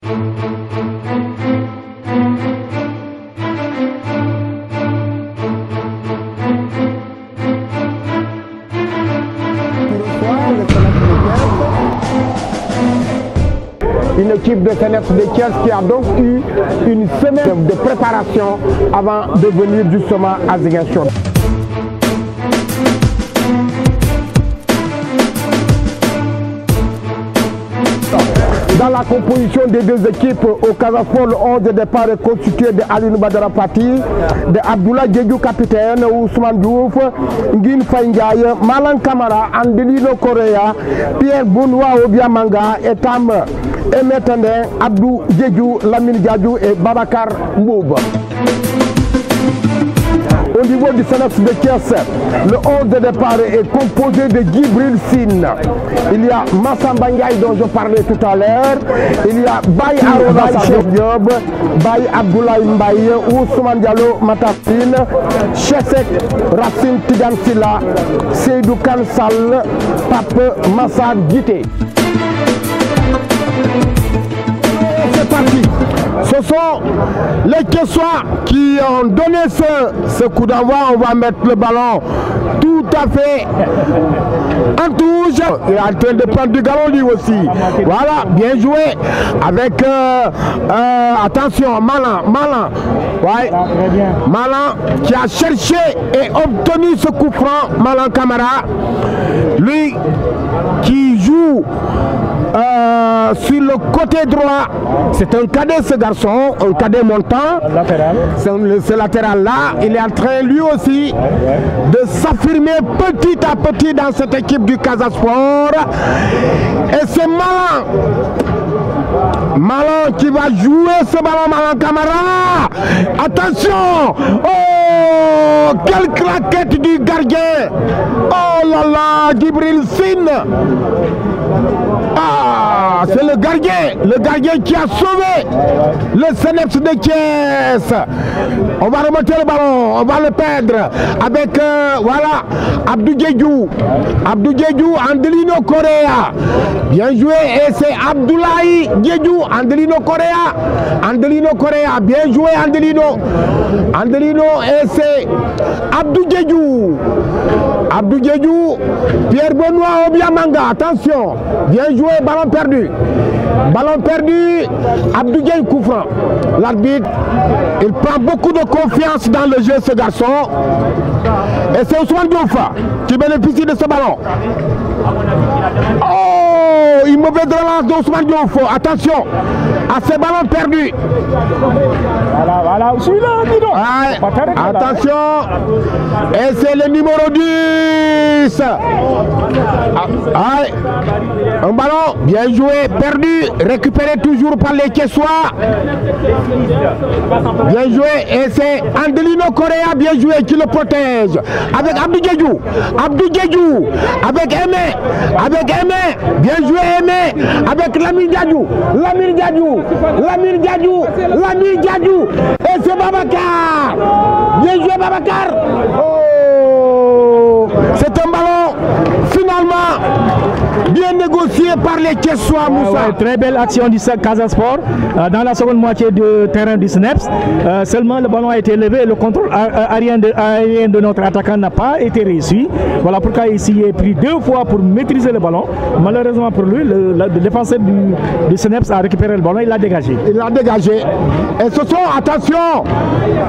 Une équipe de Seneps de Thiès qui a donc eu une semaine de préparation avant de venir justement à Ziguinchor. Dans la composition des deux équipes, au Casasport, le 11 de départ est constitué de Alinou Badara Fati, de Abdoulaye Diédhiou capitaine, Ousmane Diouf, Nguine Faye Ndiaye, Malang Camara, Andelino Correa, Pierre Benoît Obiamanga, Etam Emetende, Abdou Diédhiou, Lamine Diadjou et Babacar Mboub. Au niveau du Seneps de Thiès, le 11 de départ est composé de Djibril Sine. Il y a Massamba Ndiaye dont je parlais tout à l'heure. Il y a Baye Arona Diop, Baye Abdoulaye Mbaye, Ousmane Diallo Matafine, Chesek Racine Tigan Silla, Seydou Kansal, Pape Massa Djité. C'est parti. Ce sont les Thiessois qui ont donné ce coup d'envoi. On va mettre le ballon tout à fait en touche. Il est en train de prendre du galon lui aussi. Voilà, bien joué. Avec attention, Malin. Ouais. Malin qui a cherché et obtenu ce coup franc. Malin Camara. Lui qui joue sur le côté droit. C'est un cadet ce garçon, un cadet montant. Ce latéral là, il est en train lui aussi de s'affirmer petit à petit dans cette équipe du Casasport. Et c'est Malin qui va jouer ce ballon, Malin Camara. Attention! Oh! Quelle claquette du gardien! Oh là là! Djibril Sine! Ah! C'est le gardien qui a sauvé le Seneps de Thiès. On va remonter le ballon, on va le perdre avec voilà Abdou Diédhiou, Andelino Correa. Bien joué et c'est Abdoulaye Diédhiou, Andelino Correa, bien joué Andelino et c'est Abdou Diédhiou, Pierre Benoît Obiamanga, attention, bien joué, ballon perdu, Abdou Diédhiou coup franc. L'arbitre, il prend beaucoup de confiance dans le jeu ce garçon et c'est Ousmane Diouf qui bénéficie de ce ballon. Oh, une mauvaise relance d'Ousmane Diouf, attention à ce ballon perdu. Voilà, attention, et c'est le numéro 10. Un ballon bien joué, perdu, récupéré toujours par les Thiessois. Bien joué, et c'est Andelino Correa, bien joué, qui le protège. Avec Abdou Diédhiou, avec Aimé, bien joué Aimé, avec Lamine Diadjou, et c'est Babacar, bien joué Babacar. Oh, c'est un ballon finalement bien négocié par les Thiessois, Moussa. Très belle action du Casasport dans la seconde moitié du terrain du Seneps. Seulement le ballon a été levé et le contrôle aérien de notre attaquant n'a pas été réussi. Voilà pourquoi il s'y est pris 2 fois pour maîtriser le ballon. Malheureusement pour lui, le défenseur du Seneps a récupéré le ballon, il l'a dégagé. Et ce sont, attention,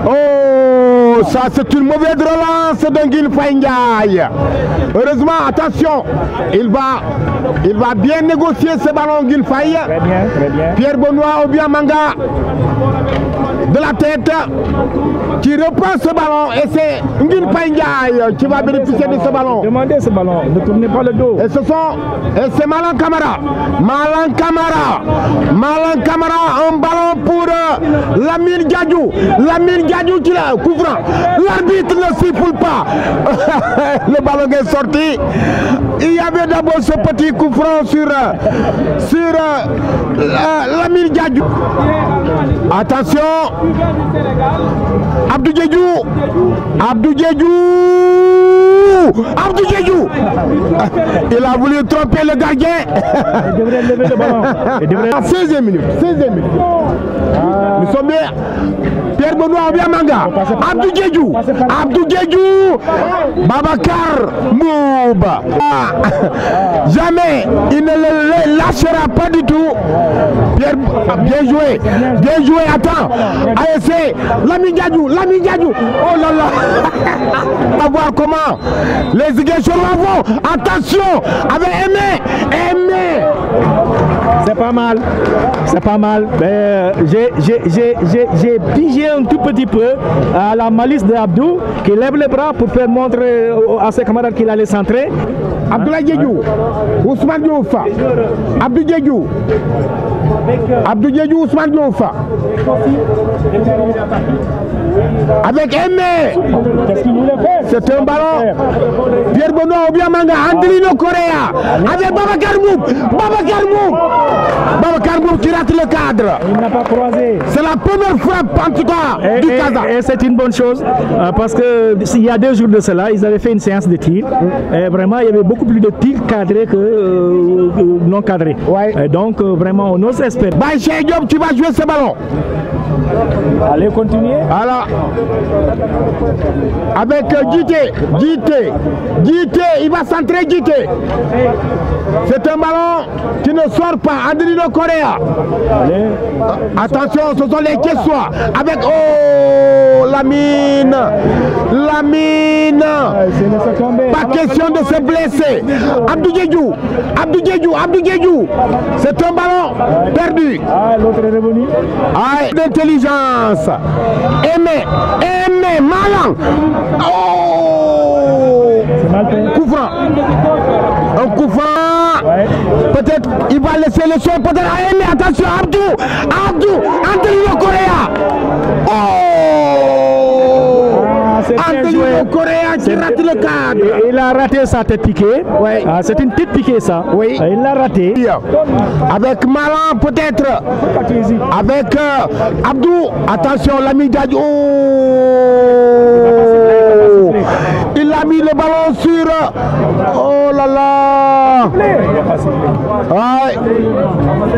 oh, ça c'est une mauvaise relance de Nguine Faye Ndiaye. Heureusement, attention, il va bien négocier ce ballon Nguine Faye. Très bien. Pierre Benoît Obiamanga de la tête qui reprend ce ballon et c'est Nguine Faye Ndiaye qui va bénéficier de ce ballon. Demandez ce ballon, ne tournez pas le dos. Et c'est Malang Camara, un ballon pour Lamine Diadjou qui l'a couvrant. L'arbitre ne siffle pas. Le ballon est sorti. Il y avait d'abord ce petit coup franc sur Lamine Diadjou. Attention. Abdou Diédhiou. Abdou Diédhiou. Abdou Diédhiou. Il a voulu tromper le gardien. Il devrait lever le ballon. 16e minute. 16e minute. Nous sommes bien. Pierre Benoît Obiamanga. Abdou Diédhiou. Abdou Diédhiou. Babacar Mouba. Jamais il ne le lâchera pas du tout. Pierre, bien joué. Bien joué. Attends. ASC. Lamine Diédhiou. Lamine Diédhiou. Oh là là. On va voir comment les Ziguinchorois vont. Attention. Avec Aimé. C'est pas mal. C'est pas mal. J'ai pigé un tout petit peu à la malice d'Abdou qui lève les bras pour faire montrer à ses camarades qu'il allait centrer. Abdoulaye Diédhiou, Ousmane Diouf, Abdou Diédhiou, Abdou Diédhiou, Ousmane Diouf, avec Aimé. C'est un ballon. Pierre Benoît Obiamanga, Andrino Correa, avec Babacar Mouba. Babacar Mouba qui rate le cadre. Il n'a pas croisé. C'est la première frappe en tout cas du Casa. Et c'est une bonne chose parce que il y a 2 jours de cela, ils avaient fait une séance de tir. Et vraiment, il y avait beaucoup plus de tirs cadrés que non cadrés. Ouais. Et donc, vraiment, on ose espérer. Baïché Diop, tu vas jouer ce ballon. Allez, continuer. Voilà. Avec Djité, il va centrer Djité. C'est un ballon qui ne sort pas. Andrino Correa. Allez. Attention, ce sont les Thiessois. Avec Lamine. Pas question de se blesser. Abdou Diédhiou. C'est un ballon perdu. Ah, l'autre est revenu. Ah, d'intelligence. Aimé, Malang. Oh, c'est mal fait. Coup franc. Un coup franc. Ouais. Peut-être il va laisser le soin. Peut-être à Aimé. Attention, Abdou, Andrino Correa. Andrino Correa qui rate le cadre. Il a raté sa tête piquée. Ouais. Ah, c'est une tête piquée ça. Oui. Il l'a raté. Avec Malang peut-être. Avec Abdou. Attention, l'ami Diédhiou. Il a mis le ballon sur. Oh là là. Ouais.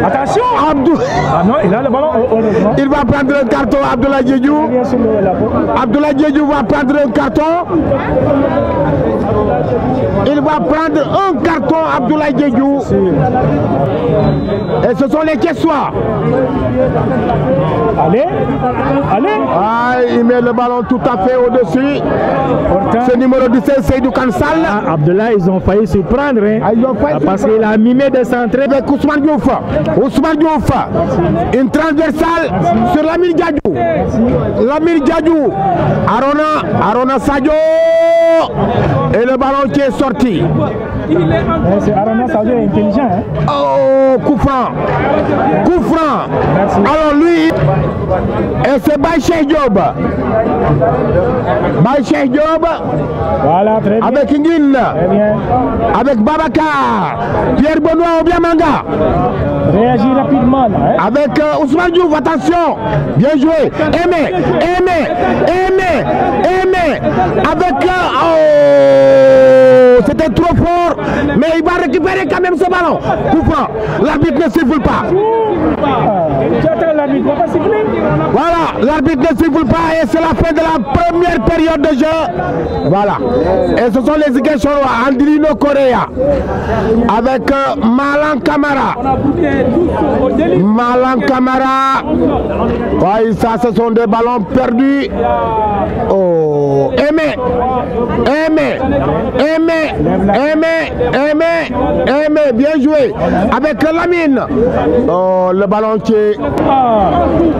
Attention. Abdou. Ah non, il a le ballon. Heureusement. Il va prendre un carton, Abdoulaye Diédhiou. Abdoulaye Diédhiou va prendre un carton. Il va prendre un carton, Abdoulaye Diédhiou. Et ce sont les Thiessois. Allez. Ah, il met le ballon tout à fait au-dessus. Ce numéro 17, Seydou Kansal. Ah, Abdoulaye, ils ont failli se prendre. Hein, parce qu'il a mimé des centrés. Avec Ousmane Diouf. Une transversale sur Lamine Diédhiou. Arona Sadio. Et le ballon qui est sorti. C'est Arona Sadio intelligent. Hein? Oh, coup franc. Merci. Alors lui, et c'est Baïché Diop. Voilà, très bien. Avec Nguin. Très bien. Avec Babacar. Pierre Benoît Obiamanga. Réagis rapidement. Là, hein? Avec Ousmane Diouf, attention. Bien joué. Aimé. Avec... c'était trop fort. Mais il va récupérer quand même ce ballon. Coup franc. L'arbitre ne siffle pas. Tu attends l'arbitre, il va pas siffler. Voilà, l'arbitre ne siffle pas et c'est la fin de la première période de jeu. Voilà. Et ce sont les Ziguinchorois, Andrino Correa. Avec Malang Camara. Ouais, ça, ce sont des ballons perdus. Oh, Aimé, bien joué. Avec Lamine. Oh, le ballon qui est...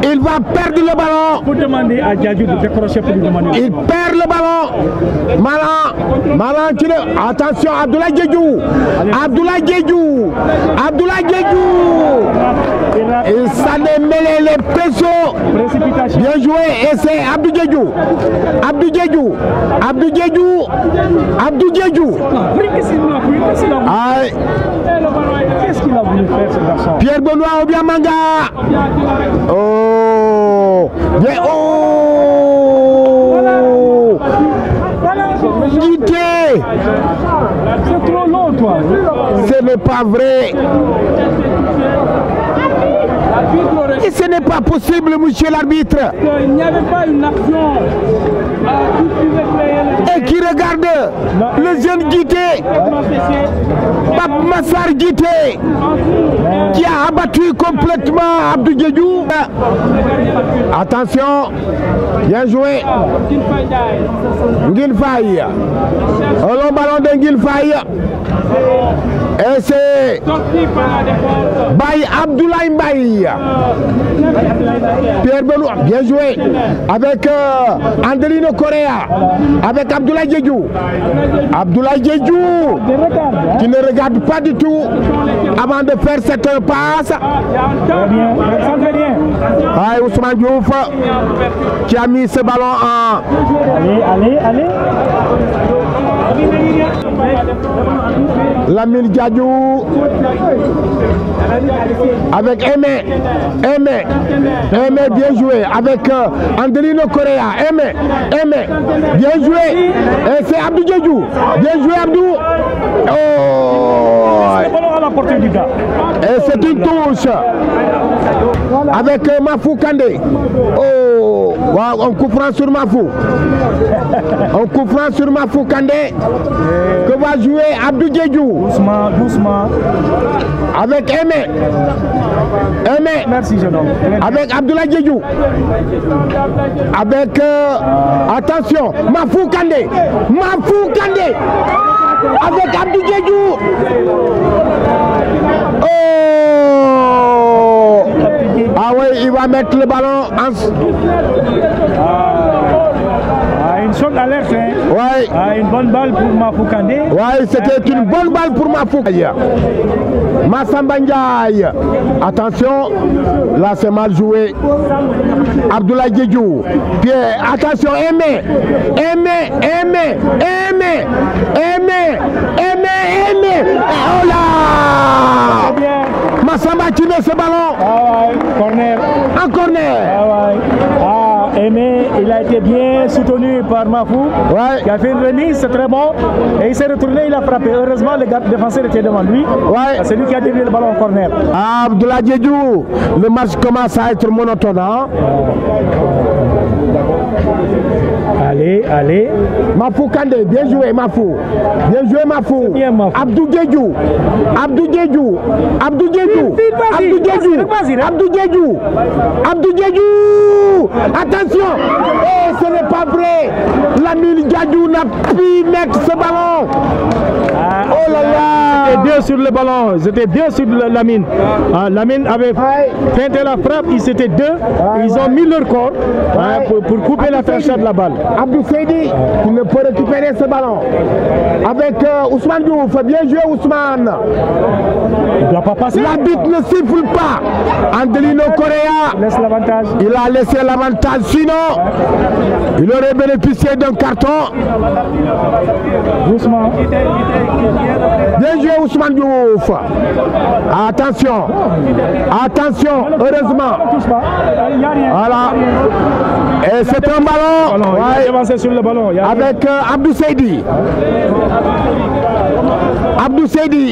Il va perdre le ballon. Pour demander à Diédhiou de décrocher pour lui demander. Il perd le ballon. Malang qui le... Attention, Abdoulaye Diédhiou. Et ça les mêlé les pressions. Bien joué. Et c'est Abdou Diédhiou. Qu'est-ce qu'il a voulu faire ce garçon? Pierre Benoît Obiamanga. Oh. Bien, oh Guité. C'est trop long, toi. Ce n'est pas vrai. Et ce n'est pas possible, monsieur l'arbitre. Il n'y avait pas une action qui pouvait créer Et qui regarde le jeune Guité, Pape Massar Guité, qui a abattu complètement Abdou Diédhiou. Attention, bien joué. Nguine Faye. Un long ballon de Nguine Faye. Et c'est Baye Abdoulaye Mbaye. Pierre Benoît, bien joué. Avec Andelino Correa. Avec Abdoulaye Diédhiou. Abdoulaye Diédhiou qui ne regarde pas du tout avant de faire cette passe. Ah, Ousmane Diouf qui a mis ce ballon en... Allez. Lamine Diadio avec Aimé, bien joué avec Andelino Correa, Aimé, bien joué, et c'est Abdou Diédhiou, bien joué Abdou. Oh, et c'est une touche avec Mafou Kandé. Oh, wow, on coup franc sur Mafou. On coup franc sur Mafou Kandé que va jouer Abdou Diédhiou. Doucement. Avec Aimé. Merci, jeune homme. Avec Abdoulaye Diédhiou. Avec attention, Mafou Kandé. Avec Abdou Diédhiou. Oh! Ah oui, il va mettre le ballon en... Une sorte d'alerte, hein? Ouais. Une bonne balle pour Mafou Kandé. Ouais, c'était une bonne balle pour Mafou Kandé. Massamba Ndiaye. Attention, là c'est mal joué. Abdoulaye Diédhiou. Pierre, attention, Aimé. Oh là! Massamba qui met ce ballon. Corner. En corner. Aimé, il a été bien soutenu par Mafou, qui a fait une remise, c'est très bon. Et il s'est retourné, il a frappé. Heureusement, le défenseur était devant lui. C'est lui qui a dévié le ballon en corner. Abdoulaye Diédhiou, le match commence à être monotone. Hein? Allez. Mafou Kandé, bien joué Mafou. Abdou Diédhiou. Attention. Et ce n'est pas vrai. Lamine Diédhiou n'a pu mettre ce ballon. Oh là là. C'était deux sur le ballon. C'était deux sur Lamine. Lamine avait feinté la frappe. Ils étaient deux. Ils ont mis leur corps pour couper la tranchée de la balle. Abdou Seydi qui ne peut récupérer ce ballon. Avec Ousmane Diouf. Bien joué Ousmane. Il ne doit pas passer. L'arbitre ne siffle pas. Andelino Correa. Il a laissé l'avantage. Sinon, il aurait bénéficié d'un carton. Doucement. Bien joué Ousmane Diouf. Attention. Heureusement. Voilà. Et c'est un ballon. Il a avancé sur le ballon. Avec Abdou Seydi.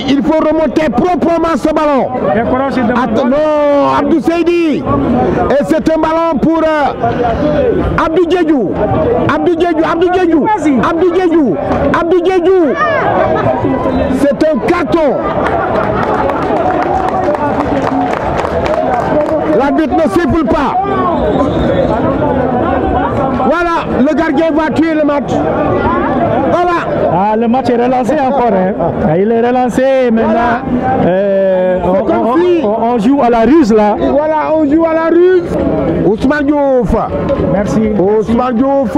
Il faut remonter proprement ce ballon. Non, Abdou Seydi. Et c'est un ballon pour Abdou Diédhiou. C'est un carton. L'arbitre ne siffle pas. Voilà, le gardien va tuer le match. Voilà. Le match est relancé encore. Hein. Il est relancé maintenant. On joue à la ruse là. Voilà, on joue à la ruse. Ousmane Diouf. Merci. Ousmane Diouf.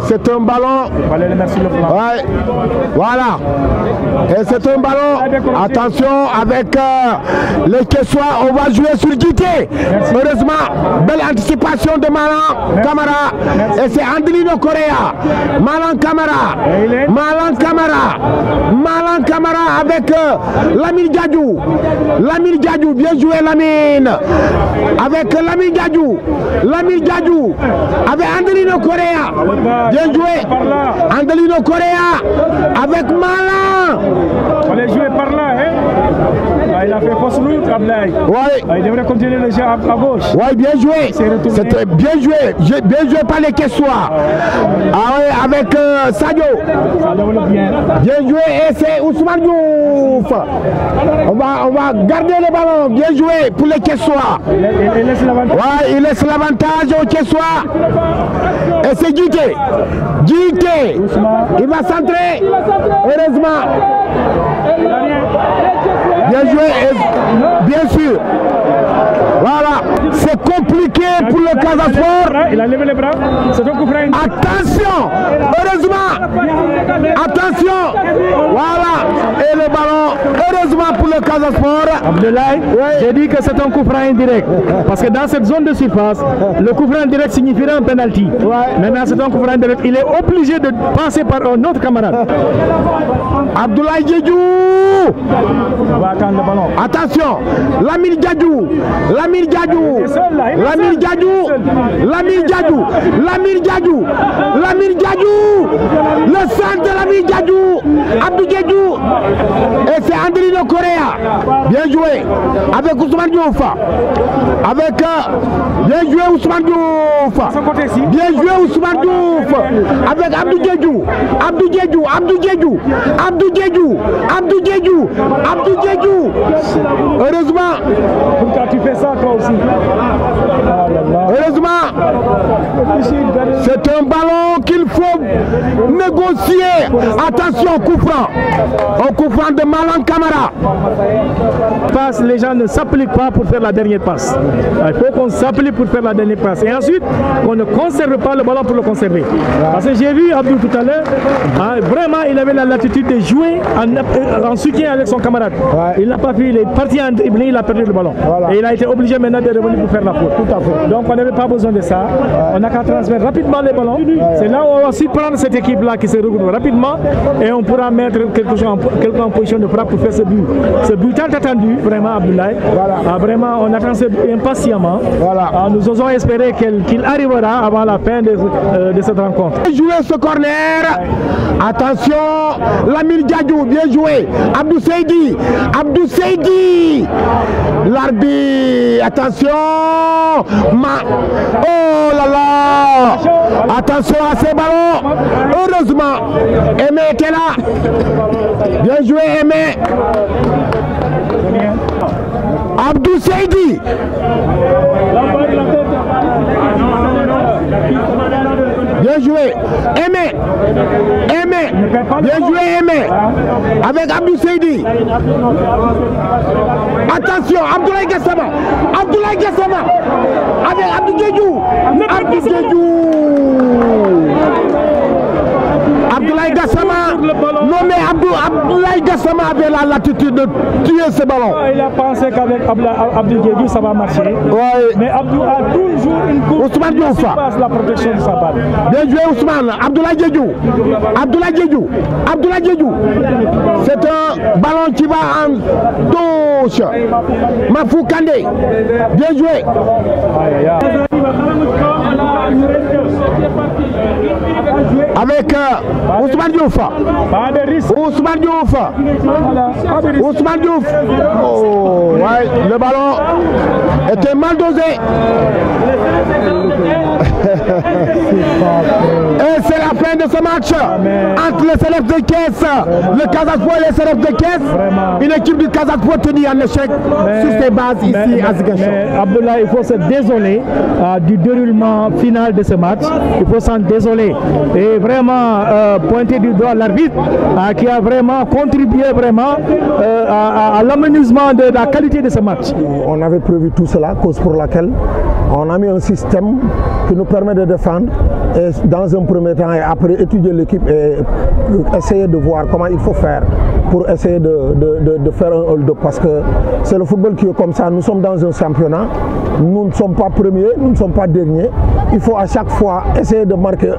C'est un ballon. Allez le mettre sur le flanc. Ouais. Voilà. Et c'est un ballon. Attention avec les Kessois. On va jouer sur Guité. Heureusement, belle anticipation de Malan Camara. Et c'est Andelino Correa. Malan Camara avec Lamine Diédhiou. Lamine Diadou, bien joué Lamine. Avec Lamine Diadou. Lamine Diadou. Avec Angelino Correa. Bien joué. Angelino Correa. Avec Malan. On les jouer par là, hein. Il a fait fausse route, Ablaye. Ouais. Il devrait continuer le jeu à gauche. Oui, bien joué. C'était bien joué. Bien joué par les Kessois. Ah ouais, avec Sadio. Bien joué. Et c'est Ousmane Diouf. On va garder le ballon. Bien joué pour les Kessois. Il laisse l'avantage. Ouais, il laisse l'avantage aux Kessois. Et c'est Guité. Guité. Il va centrer. Heureusement. Bien joué, bien sûr. Voilà, c'est compliqué pour le Casa Sport. Il a levé les bras. Attention, heureusement. Attention. Voilà, et le ballon, heureusement pour le Casa Sport. Abdoulaye, j'ai dit que c'est un coup franc indirect. Parce que dans cette zone de surface, le coup franc indirect signifierait un penalty. Maintenant, c'est un coup franc indirect. Il est obligé de passer par un autre camarade. Abdoulaye Diédhiou. On va attendre le ballon. Attention, Lamine Diadou. Lamine Diadou. Lamine Diadou. Lamine Diadou. Lamine Diadou. Lamine Diadou. Le centre de Lamine Diadou. Abdou Diédhiou. Et c'est Angelino Correa. Bien joué. Avec Ousmane Diouf. Avec bien joué Ousmane Diouf. Bien joué Ousmane Diouf. Avec Abdou Diédhiou. Abdou Diédhiou. Abdou Diédhiou. Abdou Diédhiou. Abdou Diédhiou. Abdou Diédhiou. Heureusement. Pourquoi tu fais ça toi aussi? Heureusement. C'est un ballon qu'il faut négocier. Attention, coup franc. Un coup franc de Malan Camara. Les gens ne s'appliquent pas pour faire la dernière passe. Il faut qu'on s'applique pour faire la dernière passe. Et ensuite, on ne conserve pas le ballon pour le conserver. Parce que j'ai vu Abdou tout à l'heure, vraiment, il avait la latitude de jouer en soutien avec son camarade. Il n'a pas fait, il est parti en dribbling, il a perdu le ballon. Et il a été obligé maintenant de revenir pour faire la faute. Tout à fait. Donc on n'avait pas besoin de ça. On n'a qu'à transmettre rapidement les ballons. C'est là où on va surprendre cette équipe-là qui se regroupe rapidement et on pourra mettre quelqu'un en position de frappe pour faire ce but. Ce but tant attendu, vraiment, Abdoulaye. Vraiment, on attend ce but impatiemment. Nous osons espérer qu'il arrivera avant la fin de cette rencontre. Jouer ce corner. Attention, Lamine Diadou, bien joué. Abdou Seydi. Abdou Seydi. L'arbitre, attention. Oh là là. Attention à ces ballons. Heureusement, Aimé était là. Bien joué, Aimé. Abdou Seydi. Bien joué. Aimé. Aimé. Bien joué, Aimé. Avec Abdou Seydi. Attention, Abdoulaye Gassama. Abdoulaye Gassama. Avec Abdou Diédhiou. Abdou Diédhiou. Abdoulaye Gassama. Non mais Abdoulaye Gassama avait la latitude de tuer ce ballon. Il a pensé qu'avec Abdou Diédhiou ça va marcher. Mais Abdou a toujours une course. Ousmane Diouf. La protection de sa balle. Bien joué Ousmane. Abdoulaye Diédhiou. Abdoulaye Diédhiou. Abdoulaye Diédhiou. C'est un ballon qui va en touche. Mafou Kandé. Bien joué. Avec Ousmane Diouf. Ousmane Diouf. Ousmane Diouf. Oh, ouais, le ballon était mal dosé. Et c'est la fin de ce match entre les Céleps de Caisse, le Casa Sport et les Céleps de Caisse. Une équipe du Casa Sport tenue en échec sur ses bases ici à Ziguinchor. Mais Abdoulaye, il faut se désoler du déroulement final de ce match. Il faut s'en désoler et vraiment pointer du doigt l'arbitre qui a vraiment contribué vraiment à l'amenuisement de la qualité de ce match. On avait prévu tout cela, cause pour laquelle on a mis un système qui nous permet de défendre et dans un premier temps et après étudier l'équipe et essayer de voir comment il faut faire pour essayer de faire un hold-up, parce que c'est le football qui est comme ça. Nous sommes dans un championnat, nous ne sommes pas premiers, nous ne sommes pas derniers. Il faut à chaque fois essayer de marquer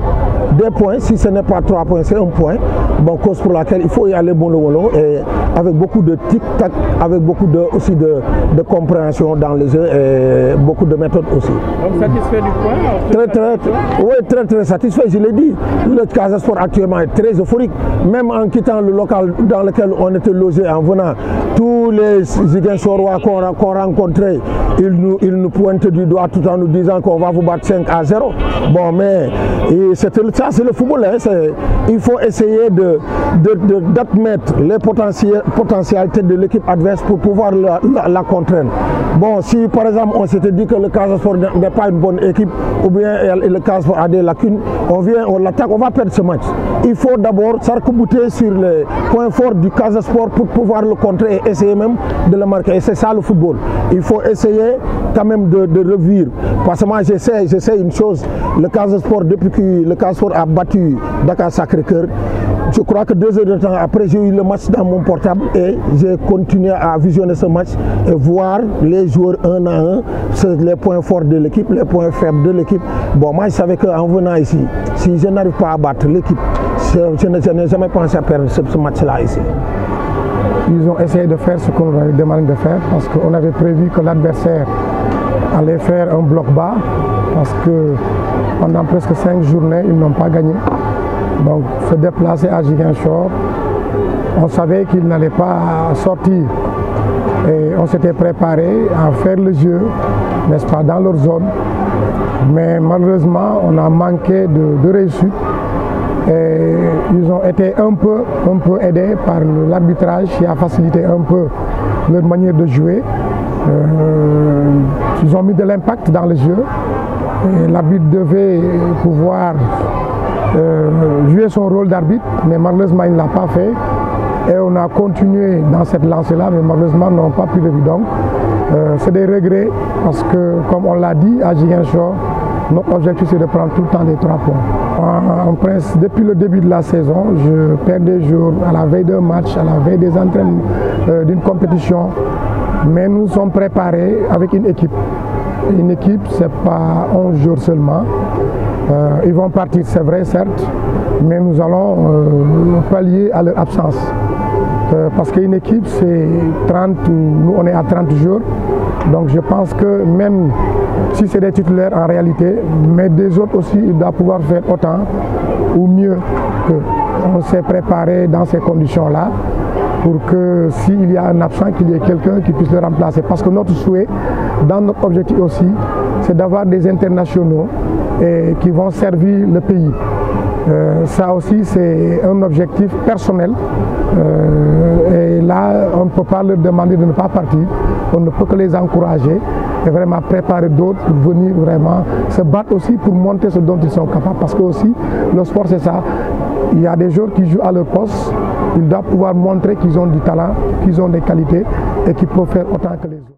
des points. Si ce n'est pas 3 points, c'est 1 point. Bon, cause pour laquelle il faut y aller mollo et avec beaucoup de tic-tac, avec beaucoup aussi de compréhension dans le jeu et beaucoup de méthodes aussi. Donc satisfait du point? Très satisfait, je l'ai dit. Le Casa Sport actuellement est très euphorique. Même en quittant le local dans lequel on était logé, en venant, tous les Ziguinchorois qu'on rencontrait, ils nous pointent du doigt tout en nous disant qu'on va vous battre 5-0. Bon, mais ça c'est le football. Hein, il faut essayer d'admettre les potentialités de l'équipe adverse pour pouvoir la contraindre. Bon, si par exemple on s'était dit que le Casa Sport n'est pas une bonne équipe, ou bien le Casa Sport a des lacunes, on vient, on l'attaque, on va perdre ce match. Il faut d'abord s'arc-bouter sur les points forts du Casa Sport pour pouvoir le contrer et essayer même de le marquer. Et c'est ça le football. Il faut essayer quand même de revivre. Parce que moi j'essaie une chose, le Casa Sport, depuis que le Casa Sport a battu Dakar Sacré-Cœur, je crois que 2 heures de temps après, j'ai eu le match dans mon portable et j'ai continué à visionner ce match et voir les joueurs un à un, les points forts de l'équipe, les points faibles de l'équipe. Bon, moi je savais qu'en venant ici, si je n'arrive pas à battre l'équipe, je n'ai jamais pensé à perdre ce match-là ici. Ils ont essayé de faire ce qu'on leur avait demandé de faire, parce qu'on avait prévu que l'adversaire allait faire un bloc bas, parce que pendant presque 5 journées, ils n'ont pas gagné. Donc se déplacer à Ziguinchor, on savait qu'ils n'allaient pas sortir. Et on s'était préparé à faire le jeu, n'est-ce pas, dans leur zone. Mais malheureusement, on a manqué de réussite. Et ils ont été un peu aidés par l'arbitrage qui a facilité un peu leur manière de jouer. Ils ont mis de l'impact dans le jeu. L'arbitre devait pouvoir jouer son rôle d'arbitre, mais malheureusement il ne l'a pas fait. Et on a continué dans cette lancée-là, mais malheureusement n'ont pas pu le vivre. Donc c'est des regrets, parce que comme on l'a dit à Ziguinchor, notre objectif c'est de prendre tout le temps les 3 points. En principe, depuis le début de la saison, je perds des jours à la veille d'un match, à la veille des entraînements d'une compétition, mais nous sommes préparés avec une équipe. Une équipe, ce n'est pas 11 jours seulement. Ils vont partir, c'est vrai, certes, mais nous allons pallier à leur absence. Parce qu'une équipe, c'est 30, nous on est à 30 jours. Donc je pense que même si c'est des titulaires en réalité, mais des autres aussi, ils doivent pouvoir faire autant ou mieux qu'eux. On s'est préparé dans ces conditions-là pour que s'il y a un absent, qu'il y ait quelqu'un qui puisse le remplacer. Parce que notre souhait, dans notre objectif aussi, c'est d'avoir des internationaux qui vont servir le pays. Ça aussi, c'est un objectif personnel. Et là, on ne peut pas leur demander de ne pas partir. On ne peut que les encourager et vraiment préparer d'autres pour venir vraiment se battre aussi pour montrer ce dont ils sont capables. Parce que aussi, le sport, c'est ça. Il y a des joueurs qui jouent à leur poste. Ils doivent pouvoir montrer qu'ils ont du talent, qu'ils ont des qualités et qu'ils peuvent faire autant que les autres.